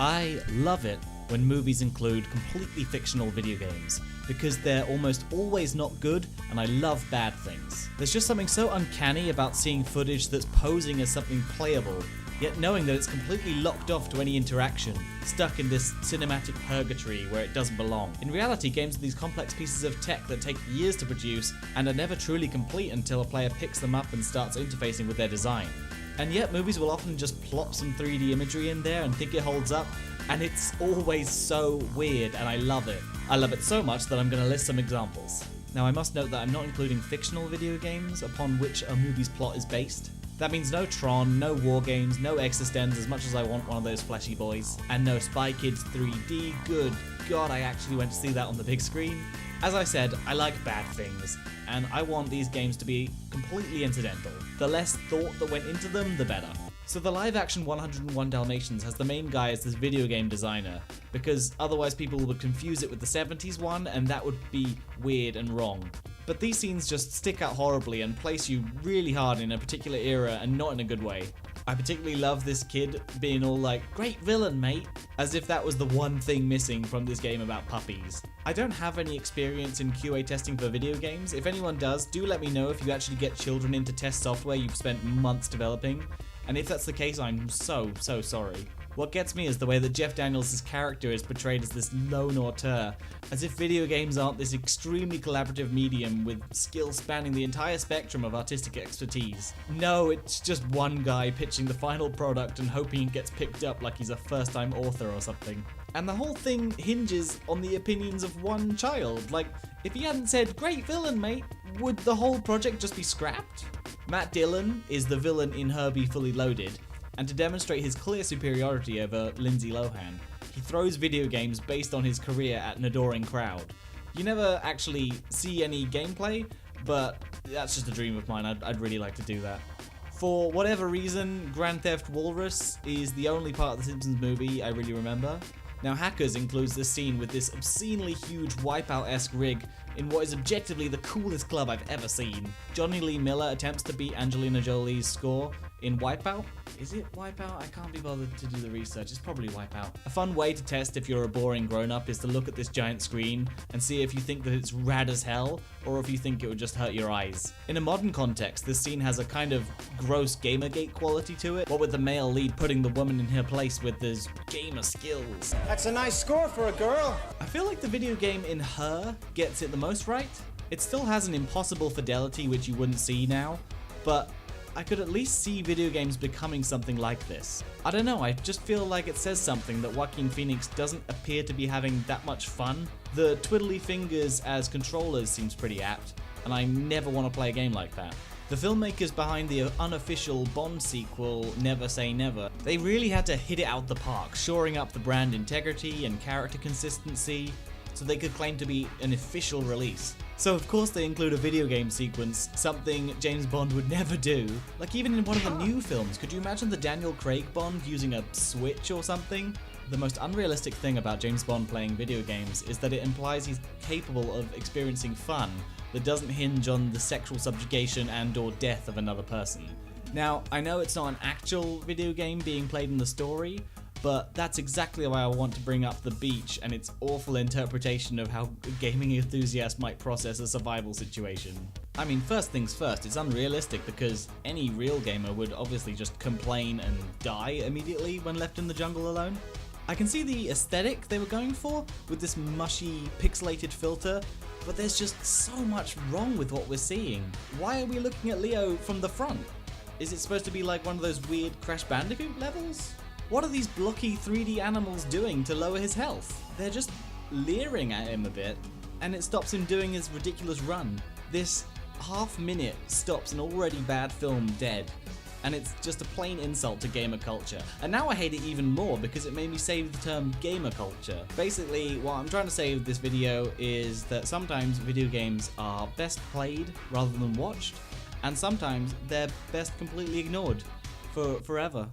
I love it when movies include completely fictional video games, because they're almost always not good, and I love bad things. There's just something so uncanny about seeing footage that's posing as something playable, yet knowing that it's completely locked off to any interaction, stuck in this cinematic purgatory where it doesn't belong. In reality, games are these complex pieces of tech that take years to produce and are never truly complete until a player picks them up and starts interfacing with their design. And yet movies will often just plop some 3D imagery in there and think it holds up, and it's always so weird, and I love it. I love it so much that I'm going to list some examples. Now I must note that I'm not including fictional video games upon which a movie's plot is based. That means no Tron, no War Games, no Existenz as much as I want one of those fleshy boys, and no Spy Kids 3D. Good God, I actually went to see that on the big screen. As I said, I like bad things, and I want these games to be completely incidental. The less thought that went into them, the better. So the live-action 101 Dalmatians has the main guy as this video game designer, because otherwise people would confuse it with the 70s one, and that would be weird and wrong. But these scenes just stick out horribly and place you really hard in a particular era, and not in a good way. I particularly love this kid being all like, "Great villain, mate," as if that was the one thing missing from this game about puppies. I don't have any experience in QA testing for video games. If anyone does, do let me know if you actually get children into test software you've spent months developing. And if that's the case, I'm so sorry. What gets me is the way that Jeff Daniels' character is portrayed as this lone auteur, as if video games aren't this extremely collaborative medium with skills spanning the entire spectrum of artistic expertise. No, it's just one guy pitching the final product and hoping it gets picked up like he's a first-time author or something. And the whole thing hinges on the opinions of one child. Like, if he hadn't said, "Great villain, mate," would the whole project just be scrapped? Matt Dillon is the villain in Herbie Fully Loaded, and to demonstrate his clear superiority over Lindsay Lohan, he throws video games based on his career at an adoring crowd. You never actually see any gameplay, but that's just a dream of mine. I'd really like to do that. For whatever reason, Grand Theft Walrus is the only part of the Simpsons movie I really remember. Now, Hackers includes this scene with this obscenely huge Wipeout-esque rig in what is objectively the coolest club I've ever seen. Johnny Lee Miller attempts to beat Angelina Jolie's score in Wipeout. Is it Wipeout? I can't be bothered to do the research. It's probably Wipeout. A fun way to test if you're a boring grown-up is to look at this giant screen and see if you think that it's rad as hell, or if you think it would just hurt your eyes. In a modern context, this scene has a kind of gross Gamergate quality to it, what with the male lead putting the woman in her place with his gamer skills. That's a nice score for a girl. I feel like the video game in Her gets it the most right. It still has an impossible fidelity which you wouldn't see now, but I could at least see video games becoming something like this. I don't know, I just feel like it says something that Joaquin Phoenix doesn't appear to be having that much fun. The twiddly fingers as controllers seems pretty apt, and I never want to play a game like that. The filmmakers behind the unofficial Bond sequel, Never Say Never, they really had to hit it out the park, shoring up the brand integrity and character consistency, so they could claim to be an official release. So of course they include a video game sequence, something James Bond would never do. Like even in one of the new films, could you imagine the Daniel Craig Bond using a Switch or something? The most unrealistic thing about James Bond playing video games is that it implies he's capable of experiencing fun that doesn't hinge on the sexual subjugation and/or death of another person. Now, I know it's not an actual video game being played in the story, but that's exactly why I want to bring up The Beach and its awful interpretation of how a gaming enthusiast might process a survival situation. I mean, first things first, it's unrealistic because any real gamer would obviously just complain and die immediately when left in the jungle alone. I can see the aesthetic they were going for with this mushy, pixelated filter, but there's just so much wrong with what we're seeing. Why are we looking at Leo from the front? Is it supposed to be like one of those weird Crash Bandicoot levels? What are these blocky 3D animals doing to lower his health? They're just leering at him a bit, and it stops him doing his ridiculous run. This half minute stops an already bad film dead, and it's just a plain insult to gamer culture. And now I hate it even more because it made me say the term gamer culture. Basically, what I'm trying to say with this video is that sometimes video games are best played rather than watched, and sometimes they're best completely ignored forever.